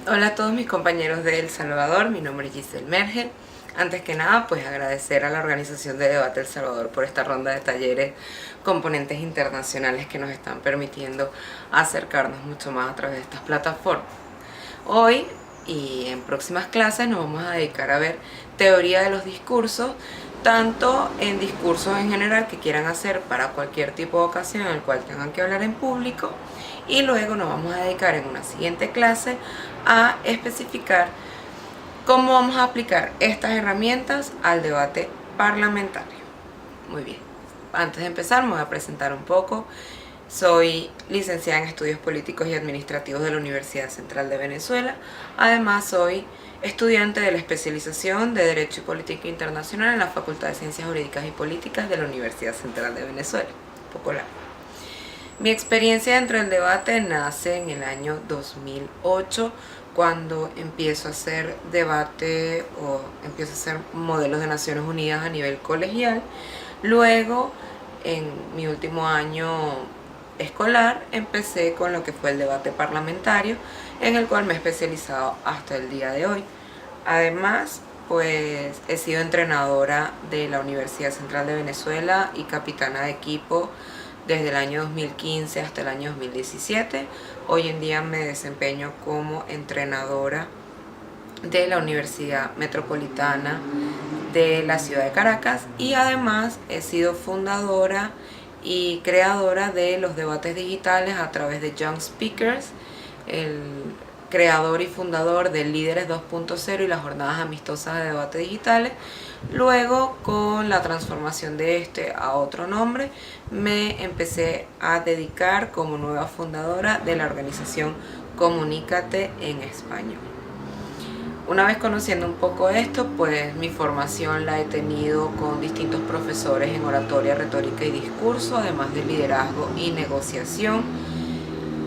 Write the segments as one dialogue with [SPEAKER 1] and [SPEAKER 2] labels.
[SPEAKER 1] Hola a todos mis compañeros de El Salvador, mi nombre es Giselle Mergel. Antes que nada, pues agradecer a la organización de Debate El Salvador por esta ronda de talleres con ponentes internacionales que nos están permitiendo acercarnos mucho más a través de estas plataformas. Hoy y en próximas clases nos vamos a dedicar a ver teoría de los discursos, tanto en discursos en general que quieran hacer para cualquier tipo de ocasión en el cual tengan que hablar en público, y luego nos vamos a dedicar en una siguiente clase a especificar cómo vamos a aplicar estas herramientas al debate parlamentario. Muy bien, antes de empezar me voy a presentar un poco. Soy licenciada en Estudios Políticos y Administrativos de la Universidad Central de Venezuela. Además, soy estudiante de la especialización de Derecho y Política Internacional en la Facultad de Ciencias Jurídicas y Políticas de la Universidad Central de Venezuela. Un poco largo. Mi experiencia dentro del debate nace en el año 2008, cuando empiezo a hacer debate o empiezo a hacer modelos de Naciones Unidas a nivel colegial. Luego, en mi último año escolar, empecé con lo que fue el debate parlamentario, en el cual me he especializado hasta el día de hoy. Además, pues he sido entrenadora de la Universidad Central de Venezuela y capitana de equipo desde el año 2015 hasta el año 2017. Hoy en día me desempeño como entrenadora de la Universidad Metropolitana de la ciudad de Caracas, y además he sido fundadora y creadora de los debates digitales a través de Young Speakers, el creador y fundador de Líderes 2.0 y las jornadas amistosas de debate digitales. Luego, con la transformación de este a otro nombre, me empecé a dedicar como nueva fundadora de la organización Comunícate en Español. Una vez conociendo un poco esto, pues mi formación la he tenido con distintos profesores en oratoria, retórica y discurso, además de liderazgo y negociación,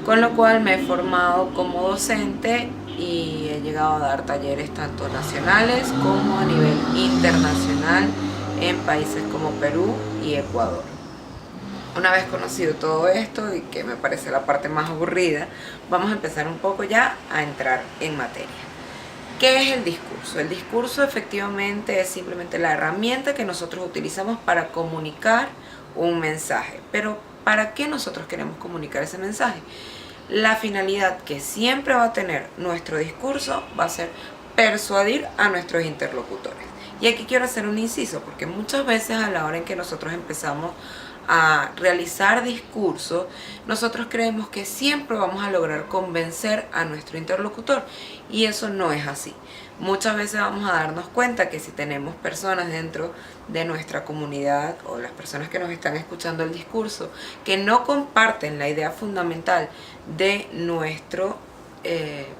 [SPEAKER 1] con lo cual me he formado como docente y he llegado a dar talleres tanto nacionales como a nivel internacional en países como Perú y Ecuador. Una vez conocido todo esto, y que me parece la parte más aburrida, vamos a empezar un poco ya a entrar en materia. ¿Qué es el discurso? El discurso efectivamente es simplemente la herramienta que nosotros utilizamos para comunicar un mensaje. Pero ¿para qué nosotros queremos comunicar ese mensaje? La finalidad que siempre va a tener nuestro discurso va a ser persuadir a nuestros interlocutores. Y aquí quiero hacer un inciso, porque muchas veces a la hora en que nosotros empezamos a realizar discursos, nosotros creemos que siempre vamos a lograr convencer a nuestro interlocutor, y eso no es así. Muchas veces vamos a darnos cuenta que si tenemos personas dentro de nuestra comunidad o las personas que nos están escuchando el discurso que no comparten la idea fundamental de nuestro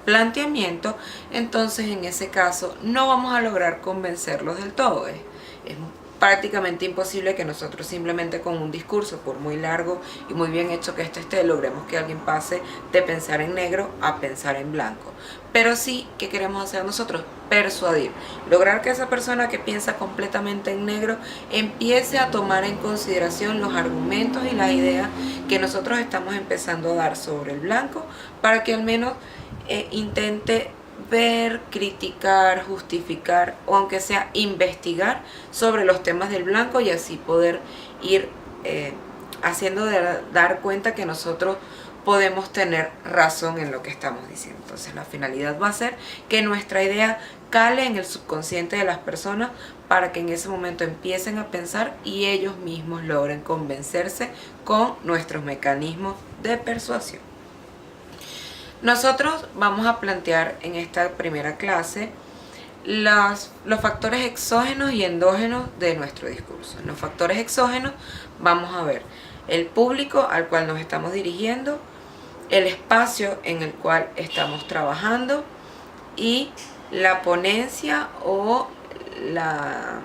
[SPEAKER 1] planteamiento, entonces en ese caso no vamos a lograr convencerlos del todo. Es prácticamente imposible que nosotros simplemente con un discurso, por muy largo y muy bien hecho que este esté, logremos que alguien pase de pensar en negro a pensar en blanco. Pero sí, ¿qué queremos hacer nosotros? Persuadir, lograr que esa persona que piensa completamente en negro empiece a tomar en consideración los argumentos y las ideas que nosotros estamos empezando a dar sobre el blanco, para que al menos intente ver, criticar, justificar o aunque sea investigar sobre los temas del blanco, y así poder ir haciendo dar cuenta que nosotros podemos tener razón en lo que estamos diciendo. Entonces la finalidad va a ser que nuestra idea cale en el subconsciente de las personas, para que en ese momento empiecen a pensar y ellos mismos logren convencerse con nuestros mecanismos de persuasión. Nosotros vamos a plantear en esta primera clase los factores exógenos y endógenos de nuestro discurso. En los factores exógenos vamos a ver el público al cual nos estamos dirigiendo, el espacio en el cual estamos trabajando y la ponencia o las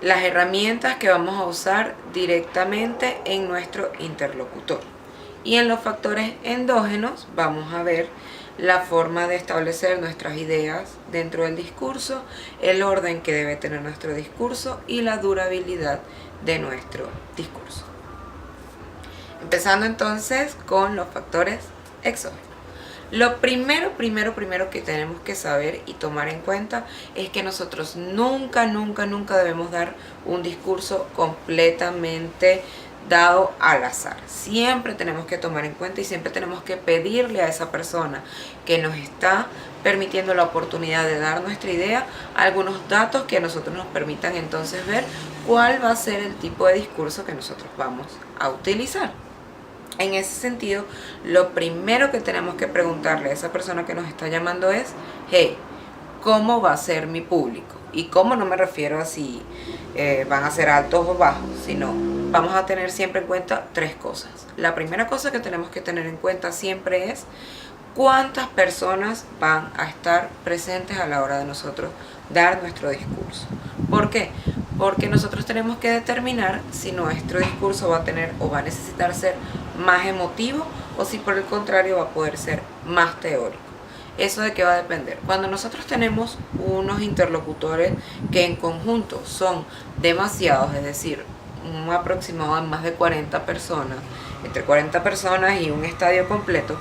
[SPEAKER 1] herramientas que vamos a usar directamente en nuestro interlocutor. Y en los factores endógenos vamos a ver la forma de establecer nuestras ideas dentro del discurso, el orden que debe tener nuestro discurso y la durabilidad de nuestro discurso. Empezando entonces con los factores exógenos. Lo primero que tenemos que saber y tomar en cuenta es que nosotros nunca debemos dar un discurso completamente dado al azar. Siempre tenemos que tomar en cuenta y siempre tenemos que pedirle a esa persona que nos está permitiendo la oportunidad de dar nuestra idea algunos datos que a nosotros nos permitan entonces ver cuál va a ser el tipo de discurso que nosotros vamos a utilizar. En ese sentido, lo primero que tenemos que preguntarle a esa persona que nos está llamando es: hey, ¿cómo va a ser mi público? Y cómo no me refiero a si van a ser altos o bajos, sino vamos a tener siempre en cuenta tres cosas. La primera cosa que tenemos que tener en cuenta siempre es cuántas personas van a estar presentes a la hora de nosotros dar nuestro discurso. ¿Por qué? Porque nosotros tenemos que determinar si nuestro discurso va a tener o va a necesitar ser más emotivo o si por el contrario va a poder ser más teórico. ¿Eso de qué va a depender? Cuando nosotros tenemos unos interlocutores que en conjunto son demasiados, es decir, un aproximado de más de 40 personas, entre 40 personas y un estadio completo,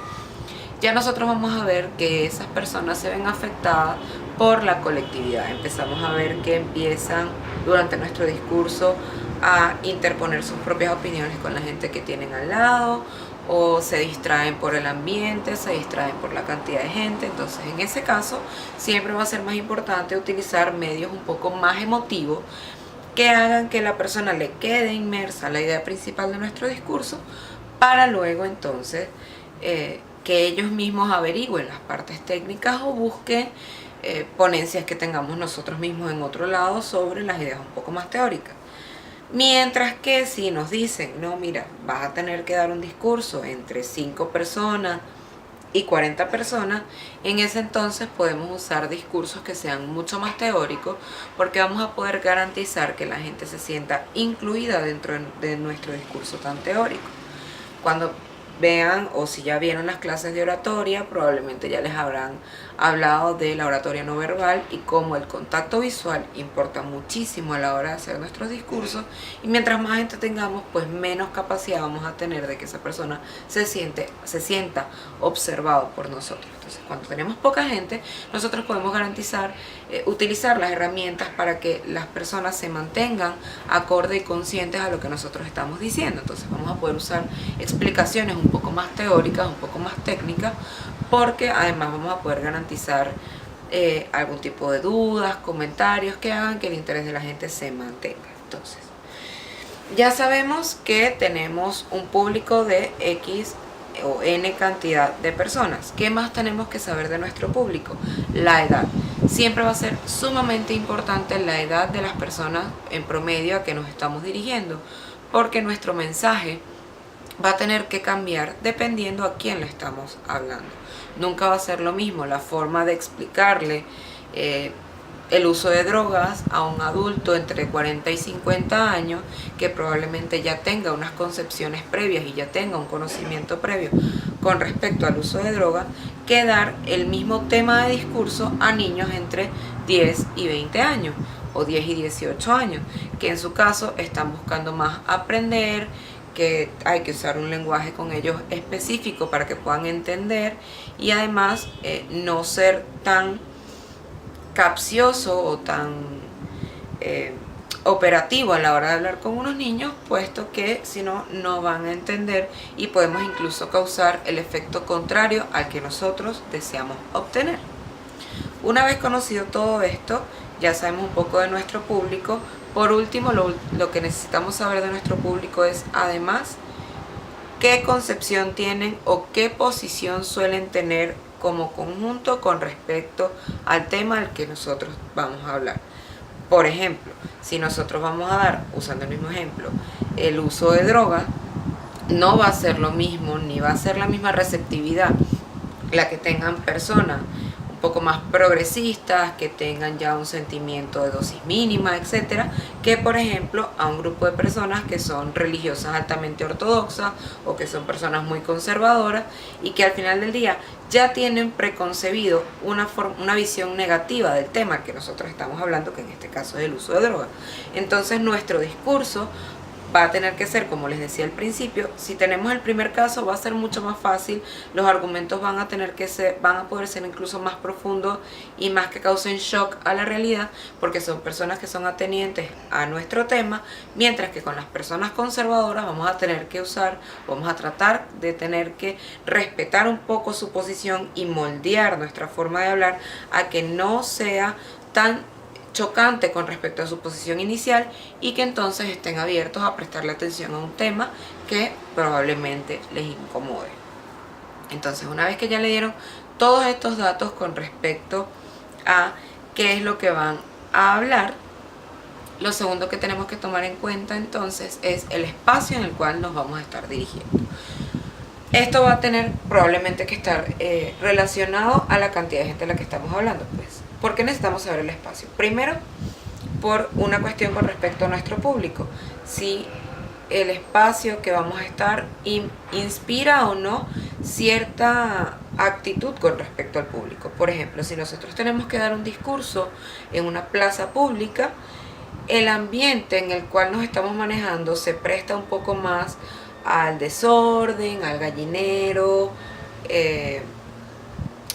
[SPEAKER 1] ya nosotros vamos a ver que esas personas se ven afectadas por la colectividad. Empezamos a ver que empiezan durante nuestro discurso a interponer sus propias opiniones con la gente que tienen al lado, o se distraen por el ambiente, se distraen por la cantidad de gente. Entonces, en ese caso, siempre va a ser más importante utilizar medios un poco más emotivos que hagan que la persona le quede inmersa en la idea principal de nuestro discurso, para luego entonces que ellos mismos averigüen las partes técnicas o busquen ponencias que tengamos nosotros mismos en otro lado sobre las ideas un poco más teóricas. Mientras que si nos dicen, no, mira, vas a tener que dar un discurso entre 5 personas y 40 personas, en ese entonces podemos usar discursos que sean mucho más teóricos, porque vamos a poder garantizar que la gente se sienta incluida dentro de nuestro discurso tan teórico. Cuando vean, o si ya vieron las clases de oratoria, probablemente ya les habrán hablado de la oratoria no verbal y cómo el contacto visual importa muchísimo a la hora de hacer nuestros discursos, y mientras más gente tengamos, pues menos capacidad vamos a tener de que esa persona se sienta observado por nosotros. Entonces, cuando tenemos poca gente, nosotros podemos garantizar utilizar las herramientas para que las personas se mantengan acorde y conscientes a lo que nosotros estamos diciendo. Entonces vamos a poder usar explicaciones un poco más teóricas, un poco más técnicas, porque además vamos a poder garantizar algún tipo de dudas, comentarios que hagan que el interés de la gente se mantenga. Entonces, ya sabemos que tenemos un público de X o N cantidad de personas. ¿Qué más tenemos que saber de nuestro público? La edad. Siempre va a ser sumamente importante la edad de las personas en promedio a que nos estamos dirigiendo, porque nuestro mensaje va a tener que cambiar dependiendo a quién le estamos hablando. Nunca va a ser lo mismo la forma de explicarle el uso de drogas a un adulto entre 40 y 50 años que probablemente ya tenga unas concepciones previas y ya tenga un conocimiento previo con respecto al uso de drogas, que dar el mismo tema de discurso a niños entre 10 y 20 años o 10 y 18 años, que en su caso están buscando más aprender, que hay que usar un lenguaje con ellos específico para que puedan entender, y además no ser tan capcioso o tan operativo a la hora de hablar con unos niños, puesto que si no, no van a entender y podemos incluso causar el efecto contrario al que nosotros deseamos obtener. Una vez conocido todo esto, ya sabemos un poco de nuestro público. Por último, lo que necesitamos saber de nuestro público es además qué concepción tienen o qué posición suelen tener como conjunto con respecto al tema al que nosotros vamos a hablar. Por ejemplo, si nosotros vamos a dar, usando el mismo ejemplo, el uso de droga, no va a ser lo mismo, ni va a ser la misma receptividad la que tengan personas un poco más progresistas, que tengan ya un sentimiento de dosis mínima, etcétera, que por ejemplo a un grupo de personas que son religiosas altamente ortodoxas o que son personas muy conservadoras y que al final del día ya tienen preconcebido una visión negativa del tema que nosotros estamos hablando, que en este caso es el uso de drogas. Entonces nuestro discurso va a tener que ser, como les decía al principio, si tenemos el primer caso va a ser mucho más fácil, los argumentos van a poder ser incluso más profundos y más que causen shock a la realidad, porque son personas que son atenientes a nuestro tema, mientras que con las personas conservadoras vamos a tratar de tener que respetar un poco su posición y moldear nuestra forma de hablar a que no sea tan chocante con respecto a su posición inicial y que entonces estén abiertos a prestarle atención a un tema que probablemente les incomode. Entonces, una vez que ya le dieron todos estos datos con respecto a qué es lo que van a hablar, lo segundo que tenemos que tomar en cuenta entonces es el espacio en el cual nos vamos a estar dirigiendo. Esto va a tener probablemente que estar relacionado a la cantidad de gente de la que estamos hablando, pues. ¿Por qué necesitamos saber el espacio? Primero, por una cuestión con respecto a nuestro público. Si el espacio que vamos a estar inspira o no cierta actitud con respecto al público. Por ejemplo, si nosotros tenemos que dar un discurso en una plaza pública, el ambiente en el cual nos estamos manejando se presta un poco más al desorden, al gallinero,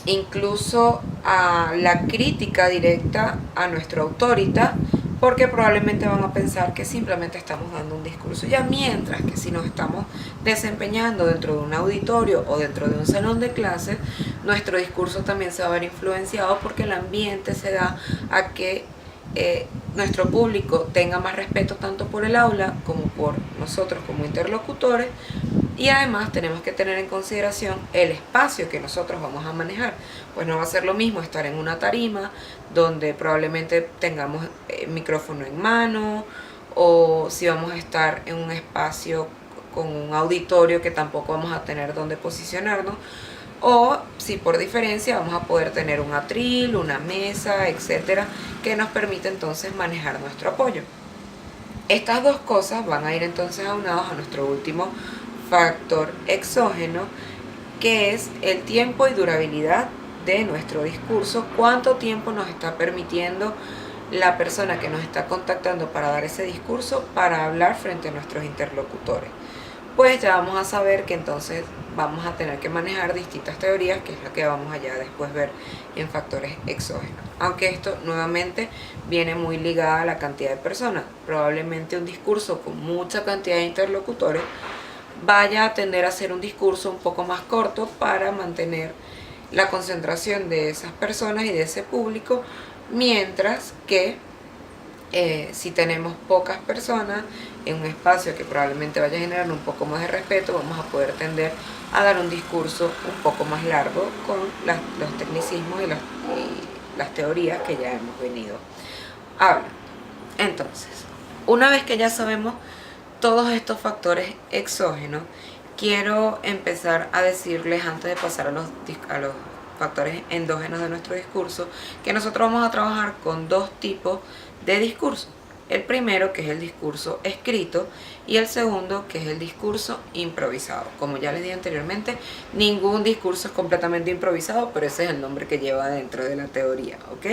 [SPEAKER 1] incluso a la crítica directa a nuestro autoridad, porque probablemente van a pensar que simplemente estamos dando un discurso ya, mientras que si nos estamos desempeñando dentro de un auditorio o dentro de un salón de clases, nuestro discurso también se va a ver influenciado porque el ambiente se da a que nuestro público tenga más respeto tanto por el aula como por nosotros como interlocutores. Y además tenemos que tener en consideración el espacio que nosotros vamos a manejar. Pues no va a ser lo mismo estar en una tarima donde probablemente tengamos micrófono en mano, o si vamos a estar en un espacio con un auditorio que tampoco vamos a tener donde posicionarnos, o si por diferencia vamos a poder tener un atril, una mesa, etcétera, que nos permite entonces manejar nuestro apoyo. Estas dos cosas van a ir entonces aunados a nuestro último factor exógeno, que es el tiempo y durabilidad de nuestro discurso. Cuánto tiempo nos está permitiendo la persona que nos está contactando para dar ese discurso para hablar frente a nuestros interlocutores. Pues ya vamos a saber que entonces vamos a tener que manejar distintas teorías, que es lo que vamos a ya después ver en factores exógenos. Aunque esto nuevamente viene muy ligado a la cantidad de personas. Probablemente un discurso con mucha cantidad de interlocutores vaya a tender a ser un discurso un poco más corto para mantener la concentración de esas personas y de ese público, mientras que si tenemos pocas personas en un espacio que probablemente vaya a generar un poco más de respeto, vamos a poder tender a dar un discurso un poco más largo con los tecnicismos y las teorías que ya hemos venido hablando. Entonces, una vez que ya sabemos todos estos factores exógenos, quiero empezar a decirles, antes de pasar a los factores endógenos de nuestro discurso, que nosotros vamos a trabajar con dos tipos de discurso. El primero, que es el discurso escrito, y el segundo, que es el discurso improvisado. Como ya les dije anteriormente, ningún discurso es completamente improvisado, pero ese es el nombre que lleva dentro de la teoría, ¿ok?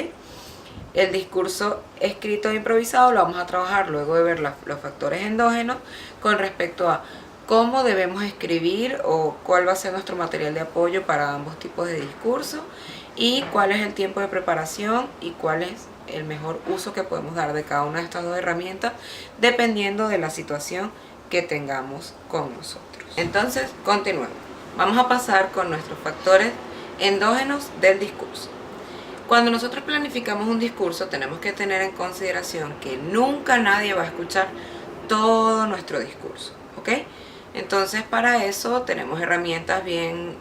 [SPEAKER 1] El discurso escrito e improvisado lo vamos a trabajar luego de ver los factores endógenos con respecto a cómo debemos escribir o cuál va a ser nuestro material de apoyo para ambos tipos de discurso, y cuál es el tiempo de preparación y cuál es el mejor uso que podemos dar de cada una de estas dos herramientas dependiendo de la situación que tengamos con nosotros. Entonces, continuemos. Vamos a pasar con nuestros factores endógenos del discurso. Cuando nosotros planificamos un discurso, tenemos que tener en consideración que nunca nadie va a escuchar todo nuestro discurso, ¿ok? Entonces, para eso tenemos herramientas bien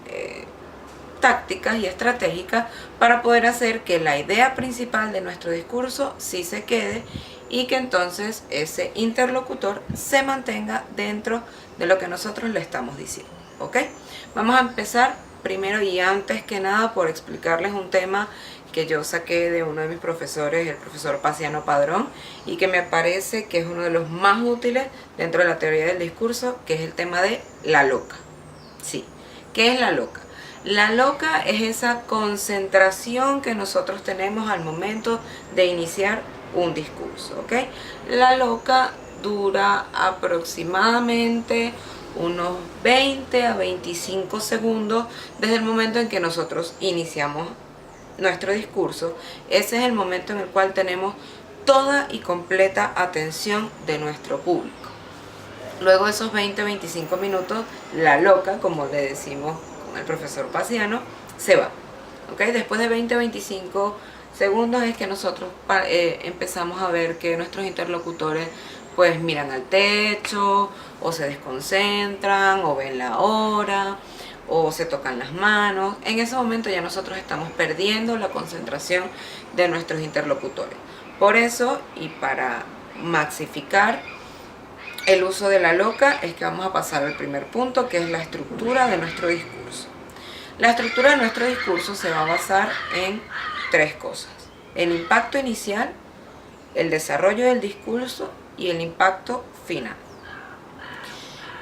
[SPEAKER 1] tácticas y estratégicas para poder hacer que la idea principal de nuestro discurso sí se quede y que entonces ese interlocutor se mantenga dentro de lo que nosotros le estamos diciendo, ¿ok? Vamos a empezar primero y antes que nada por explicarles un tema que yo saqué de uno de mis profesores, el profesor Paciano Padrón, y que me parece que es uno de los más útiles dentro de la teoría del discurso, que es el tema de la loca. Sí, ¿qué es la loca? La loca es esa concentración que nosotros tenemos al momento de iniciar un discurso, ¿ok? La loca dura aproximadamente unos 20 a 25 segundos desde el momento en que nosotros iniciamos nuestro discurso. Ese es el momento en el cual tenemos toda y completa atención de nuestro público. Luego de esos 20-25 minutos, la loca, como le decimos con el profesor Paciano, se va. ¿Okay? Después de 20-25 segundos es que nosotros empezamos a ver que nuestros interlocutores pues miran al techo, o se desconcentran, o ven la hora, o se tocan las manos. En ese momento ya nosotros estamos perdiendo la concentración de nuestros interlocutores. Por eso, y para maxificar el uso de la loca, es que vamos a pasar al primer punto, que es la estructura de nuestro discurso. La estructura de nuestro discurso se va a basar en tres cosas: el impacto inicial, el desarrollo del discurso y el impacto final.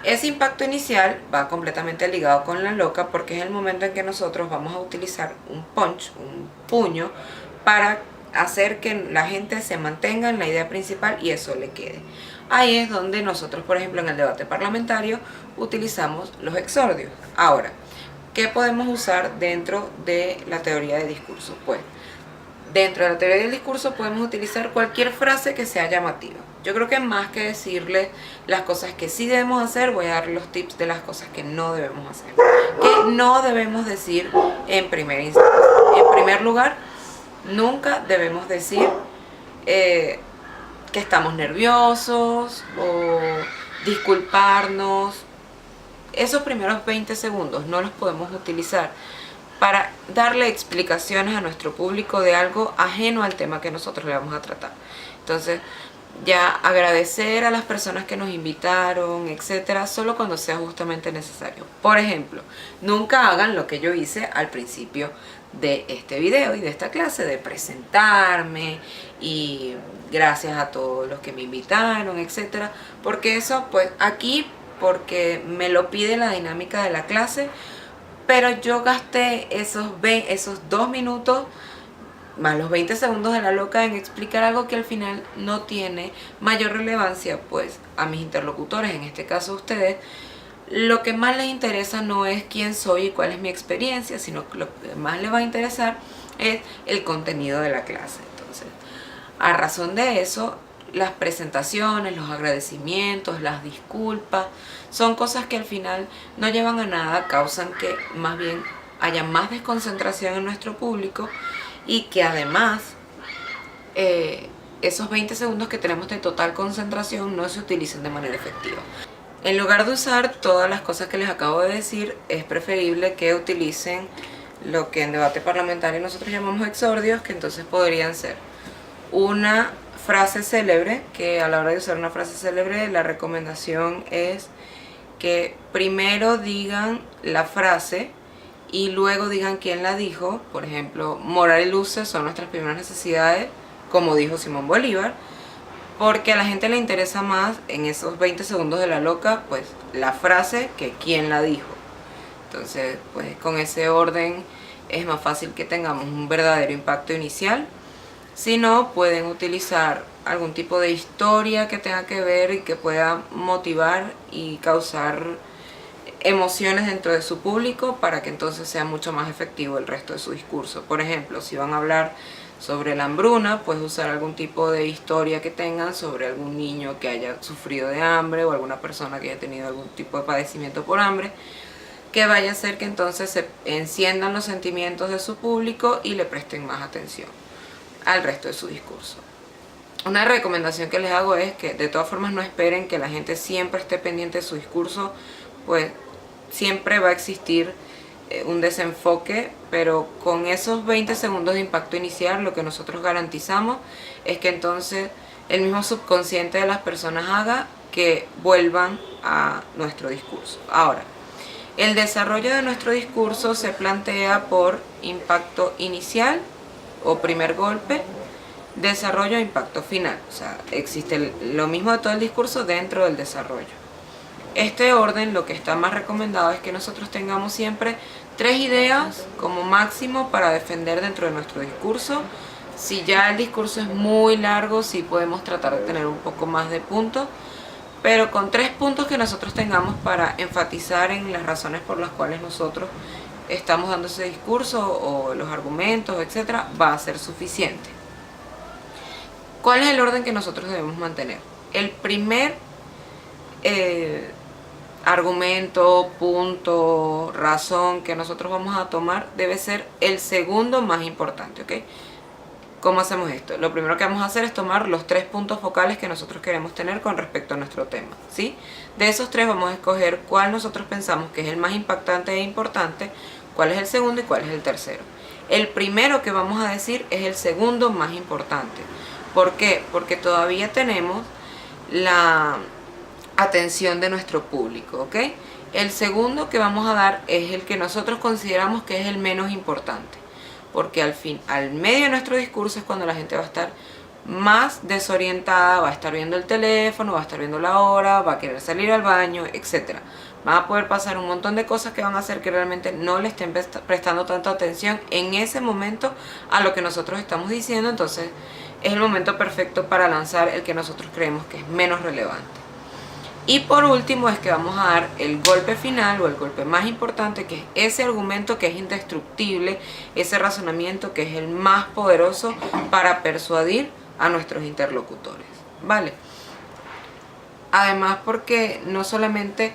[SPEAKER 1] Ese impacto inicial va completamente ligado con la loca, porque es el momento en que nosotros vamos a utilizar un punch, un puño, para hacer que la gente se mantenga en la idea principal y eso le quede. Ahí es donde nosotros, por ejemplo, en el debate parlamentario utilizamos los exordios. Ahora, ¿qué podemos usar dentro de la teoría de discurso? Pues dentro de la teoría del discurso podemos utilizar cualquier frase que sea llamativa. Yo creo que más que decirle las cosas que sí debemos hacer, voy a dar los tips de las cosas que no debemos hacer. Que no debemos decir en primera instancia. En primer lugar, nunca debemos decir que estamos nerviosos o disculparnos. Esos primeros 20 segundos no los podemos utilizar para darle explicaciones a nuestro público de algo ajeno al tema que nosotros le vamos a tratar. Entonces, ya agradecer a las personas que nos invitaron, etcétera, solo cuando sea justamente necesario. Por ejemplo, nunca hagan lo que yo hice al principio de este video y de esta clase, de presentarme y gracias a todos los que me invitaron, etcétera, porque eso, pues aquí, porque me lo pide la dinámica de la clase, pero yo gasté esos 2 minutos más los 20 segundos de la loca en explicar algo que al final no tiene mayor relevancia pues a mis interlocutores, en este caso a ustedes. Lo que más les interesa no es quién soy y cuál es mi experiencia, sino que lo que más les va a interesar es el contenido de la clase. Entonces, a razón de eso, las presentaciones, los agradecimientos, las disculpas, son cosas que al final no llevan a nada, causan que más bien haya más desconcentración en nuestro público y que además esos 20 segundos que tenemos de total concentración no se utilicen de manera efectiva. En lugar de usar todas las cosas que les acabo de decir, es preferible que utilicen lo que en debate parlamentario nosotros llamamos exordios, que entonces podrían ser una frase célebre, que a la hora de usar una frase célebre la recomendación es que primero digan la frase y luego digan quién la dijo. Por ejemplo, moral y luces son nuestras primeras necesidades, como dijo Simón Bolívar, porque a la gente le interesa más en esos 20 segundos de la loca, pues la frase que quién la dijo. Entonces, pues con ese orden es más fácil que tengamos un verdadero impacto inicial. Si no, pueden utilizar algún tipo de historia que tenga que ver y que pueda motivar y causar emociones dentro de su público para que entonces sea mucho más efectivo el resto de su discurso. Por ejemplo, si van a hablar sobre la hambruna, pues usar algún tipo de historia que tengan sobre algún niño que haya sufrido de hambre o alguna persona que haya tenido algún tipo de padecimiento por hambre, que vaya a hacer que entonces se enciendan los sentimientos de su público y le presten más atención al resto de su discurso. Una recomendación que les hago es que de todas formas no esperen que la gente siempre esté pendiente de su discurso, pues siempre va a existir un desenfoque, pero con esos 20 segundos de impacto inicial lo que nosotros garantizamos es que entonces el mismo subconsciente de las personas haga que vuelvan a nuestro discurso. Ahora, el desarrollo de nuestro discurso se plantea por impacto inicial o primer golpe, desarrollo e impacto final. O sea, existe lo mismo de todo el discurso dentro del desarrollo. Este orden, lo que está más recomendado es que nosotros tengamos siempre 3 ideas como máximo para defender dentro de nuestro discurso. Si ya el discurso es muy largo, sí podemos tratar de tener un poco más de puntos, pero con 3 puntos que nosotros tengamos para enfatizar en las razones por las cuales nosotros estamos dando ese discurso o los argumentos, etcétera, va a ser suficiente. ¿Cuál es el orden que nosotros debemos mantener? El primer argumento, punto, razón que nosotros vamos a tomar debe ser el segundo más importante, ¿ok? ¿Cómo hacemos esto? Lo primero que vamos a hacer es tomar los 3 puntos focales que nosotros queremos tener con respecto a nuestro tema, ¿sí? De esos 3 vamos a escoger cuál nosotros pensamos que es el más impactante e importante, cuál es el segundo y cuál es el tercero. El primero que vamos a decir es el segundo más importante. ¿Por qué? Porque todavía tenemos la atención de nuestro público, ¿ok? El segundo que vamos a dar es el que nosotros consideramos que es el menos importante, porque al medio de nuestro discurso es cuando la gente va a estar más desorientada, va a estar viendo el teléfono, va a estar viendo la hora, va a querer salir al baño, etc. Van a poder pasar un montón de cosas que van a hacer que realmente no le estén prestando tanta atención en ese momento a lo que nosotros estamos diciendo. Entonces es el momento perfecto para lanzar el que nosotros creemos que es menos relevante. Y por último es que vamos a dar el golpe final o el golpe más importante, que es ese argumento que es indestructible, ese razonamiento que es el más poderoso para persuadir a nuestros interlocutores, ¿vale? Además, porque no solamente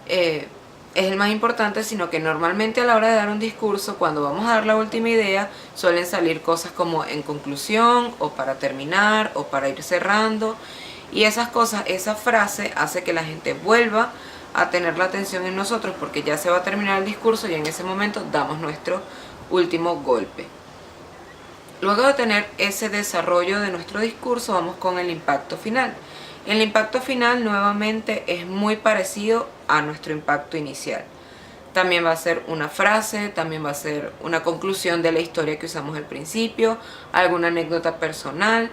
[SPEAKER 1] es el más importante, sino que normalmente a la hora de dar un discurso, cuando vamos a dar la última idea, suelen salir cosas como en conclusión, o para terminar, o para ir cerrando. Y esas cosas, esa frase hace que la gente vuelva a tener la atención en nosotros, porque ya se va a terminar el discurso y en ese momento damos nuestro último golpe. Luego de tener ese desarrollo de nuestro discurso, vamos con el impacto final. El impacto final nuevamente es muy parecido a nuestro impacto inicial. También va a ser una frase, también va a ser una conclusión de la historia que usamos al principio, alguna anécdota personal.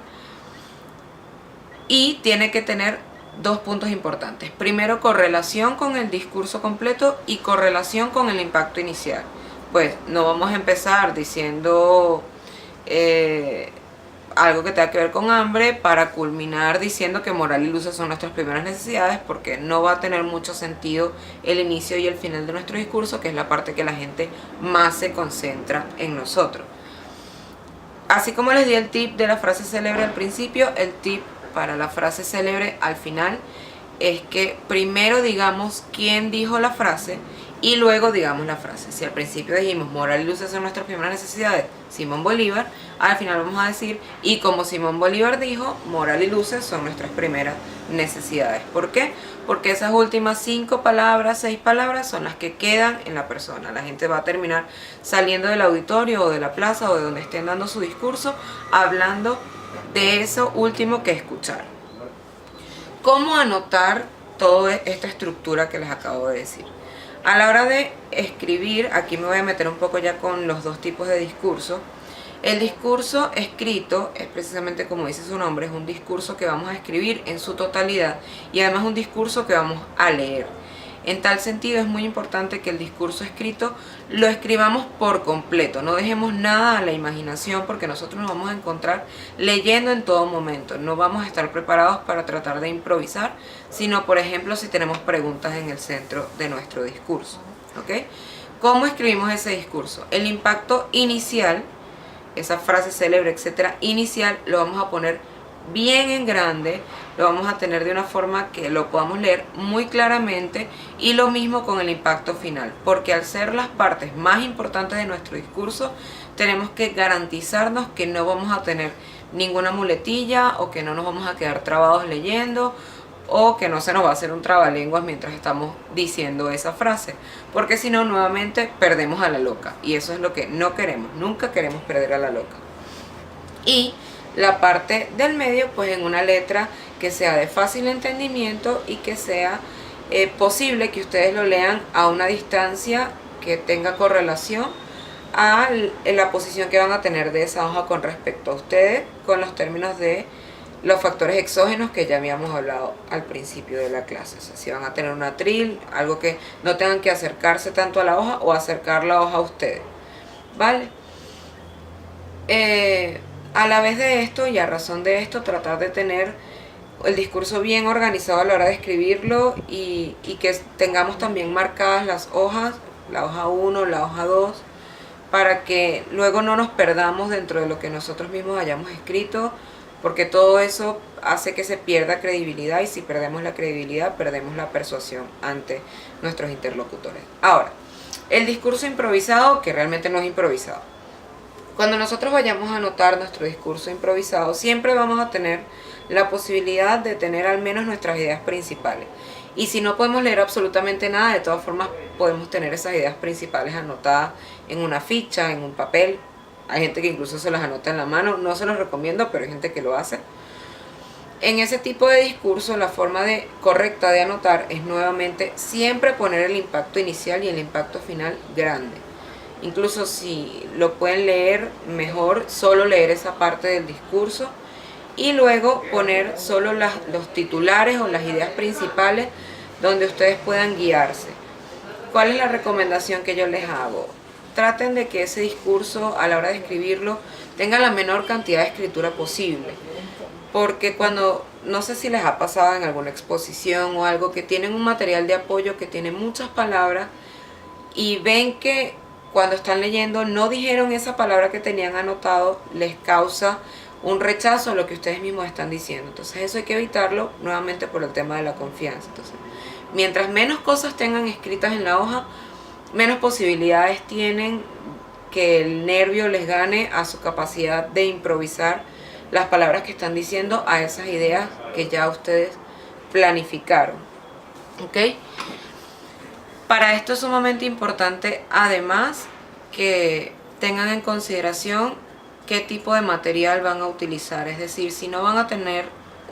[SPEAKER 1] Y tiene que tener 2 puntos importantes. Primero, correlación con el discurso completo y correlación con el impacto inicial. Pues no vamos a empezar diciendo algo que tenga que ver con hambre para culminar diciendo que moral y luces son nuestras primeras necesidades, porque no va a tener mucho sentido el inicio y el final de nuestro discurso, que es la parte que la gente más se concentra en nosotros. Así como les di el tip de la frase célebre al principio, el tip para la frase célebre al final es que primero digamos quién dijo la frase y luego digamos la frase. Si al principio dijimos moral y luces son nuestras primeras necesidades, Simón Bolívar, al final vamos a decir y como Simón Bolívar dijo, moral y luces son nuestras primeras necesidades. ¿Por qué? Porque esas últimas 5 palabras, 6 palabras son las que quedan en la persona. La gente va a terminar saliendo del auditorio o de la plaza o de donde estén dando su discurso hablando de eso último que escuchar. ¿Cómo anotar toda esta estructura que les acabo de decir? A la hora de escribir, aquí me voy a meter un poco ya con los 2 tipos de discurso. El discurso escrito es precisamente como dice su nombre, es un discurso que vamos a escribir en su totalidad y además un discurso que vamos a leer. En tal sentido es muy importante que el discurso escrito lo escribamos por completo, no dejemos nada a la imaginación, porque nosotros nos vamos a encontrar leyendo en todo momento, no vamos a estar preparados para tratar de improvisar, sino por ejemplo si tenemos preguntas en el centro de nuestro discurso, ¿ok? ¿Cómo escribimos ese discurso? El impacto inicial, esa frase célebre, etcétera, inicial, lo vamos a poner bien en grande, lo vamos a tener de una forma que lo podamos leer muy claramente, y lo mismo con el impacto final, porque al ser las partes más importantes de nuestro discurso tenemos que garantizarnos que no vamos a tener ninguna muletilla o que no nos vamos a quedar trabados leyendo o que no se nos va a hacer un trabalenguas mientras estamos diciendo esa frase, porque si no nuevamente perdemos a la loca y eso es lo que no queremos, nunca queremos perder a la loca. Y la parte del medio pues en una letra que sea de fácil entendimiento y que sea posible que ustedes lo lean a una distancia que tenga correlación a la posición que van a tener de esa hoja con respecto a ustedes, con los términos de los factores exógenos que ya habíamos hablado al principio de la clase. O sea, si van a tener un atril, algo que no tengan que acercarse tanto a la hoja o acercar la hoja a ustedes, ¿vale? A la vez de esto y a razón de esto, tratar de tener el discurso bien organizado a la hora de escribirlo y que tengamos también marcadas las hojas, la hoja 1, la hoja 2, para que luego no nos perdamos dentro de lo que nosotros mismos hayamos escrito, porque todo eso hace que se pierda credibilidad, y si perdemos la credibilidad, perdemos la persuasión ante nuestros interlocutores. Ahora, el discurso improvisado, que realmente no es improvisado. Cuando nosotros vayamos a anotar nuestro discurso improvisado, siempre vamos a tener la posibilidad de tener al menos nuestras ideas principales. Y si no podemos leer absolutamente nada, de todas formas podemos tener esas ideas principales anotadas en una ficha, en un papel. Hay gente que incluso se las anota en la mano, no se los recomiendo, pero hay gente que lo hace. En ese tipo de discurso, la forma correcta de anotar es nuevamente siempre poner el impacto inicial y el impacto final grande. Incluso si lo pueden leer mejor, solo leer esa parte del discurso y luego poner solo los titulares o las ideas principales donde ustedes puedan guiarse. ¿Cuál es la recomendación que yo les hago? Traten de que ese discurso, a la hora de escribirlo, tenga la menor cantidad de escritura posible. Porque cuando, no sé si les ha pasado en alguna exposición o algo, que tienen un material de apoyo que tiene muchas palabras y ven que cuando están leyendo no dijeron esa palabra que tenían anotado, les causa un rechazo a lo que ustedes mismos están diciendo. Entonces eso hay que evitarlo nuevamente por el tema de la confianza. Entonces, mientras menos cosas tengan escritas en la hoja, menos posibilidades tienen que el nervio les gane a su capacidad de improvisar las palabras que están diciendo a esas ideas que ya ustedes planificaron. ¿Ok? Para esto es sumamente importante, además, que tengan en consideración qué tipo de material van a utilizar. Es decir, si no van a tener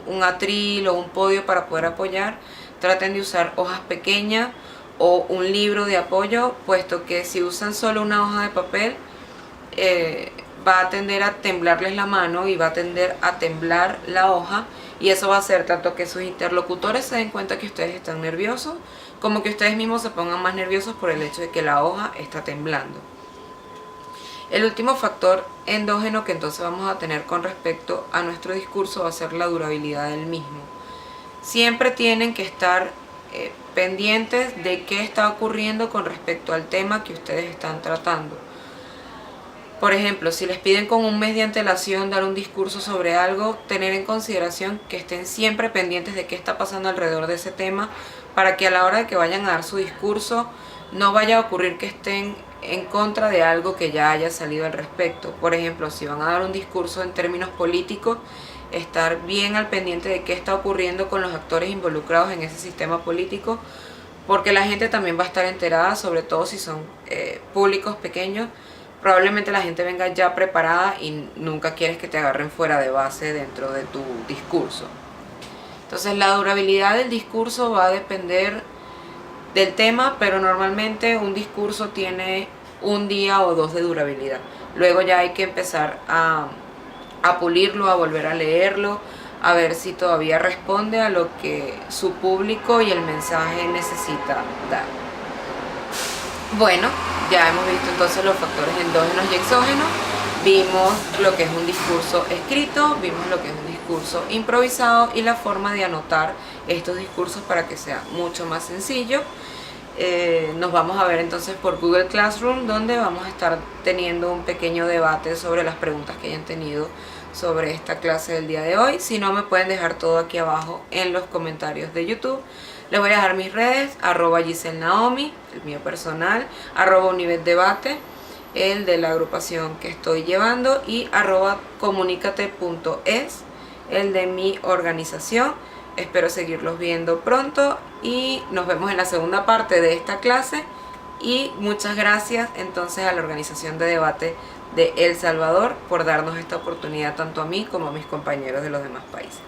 [SPEAKER 1] un atril o un podio para poder apoyar, traten de usar hojas pequeñas o un libro de apoyo, puesto que si usan solo una hoja de papel, va a tender a temblarles la mano y va a tender a temblar la hoja, y eso va a hacer tanto que sus interlocutores se den cuenta que ustedes están nerviosos, como que ustedes mismos se pongan más nerviosos por el hecho de que la hoja está temblando. El último factor endógeno que entonces vamos a tener con respecto a nuestro discurso va a ser la durabilidad del mismo. Siempre tienen que estar pendientes de qué está ocurriendo con respecto al tema que ustedes están tratando. Por ejemplo, si les piden con un mes de antelación dar un discurso sobre algo, tener en consideración que estén siempre pendientes de qué está pasando alrededor de ese tema, para que a la hora de que vayan a dar su discurso no vaya a ocurrir que estén en contra de algo que ya haya salido al respecto. Por ejemplo, si van a dar un discurso en términos políticos, estar bien al pendiente de qué está ocurriendo con los actores involucrados en ese sistema político, porque la gente también va a estar enterada, sobre todo si son públicos pequeños. Probablemente la gente venga ya preparada y nunca quieres que te agarren fuera de base dentro de tu discurso. Entonces la durabilidad del discurso va a depender del tema, pero normalmente un discurso tiene un día o dos de durabilidad. Luego ya hay que empezar a pulirlo, a volver a leerlo, a ver si todavía responde a lo que su público y el mensaje necesita dar. Bueno, ya hemos visto entonces los factores endógenos y exógenos, vimos lo que es un discurso escrito, vimos lo que es un discurso improvisado y la forma de anotar estos discursos para que sea mucho más sencillo. Nos vamos a ver entonces por Google Classroom, donde vamos a estar teniendo un pequeño debate sobre las preguntas que hayan tenido sobre esta clase del día de hoy. Si no, me pueden dejar todo aquí abajo en los comentarios de YouTube. Les voy a dejar mis redes, @GiselleNaomi, el mío personal, @UnivetDebate, el de la agrupación que estoy llevando, y @comunicate.es, el de mi organización. Espero seguirlos viendo pronto y nos vemos en la segunda parte de esta clase. Y muchas gracias entonces a la Organización de Debate de El Salvador por darnos esta oportunidad tanto a mí como a mis compañeros de los demás países.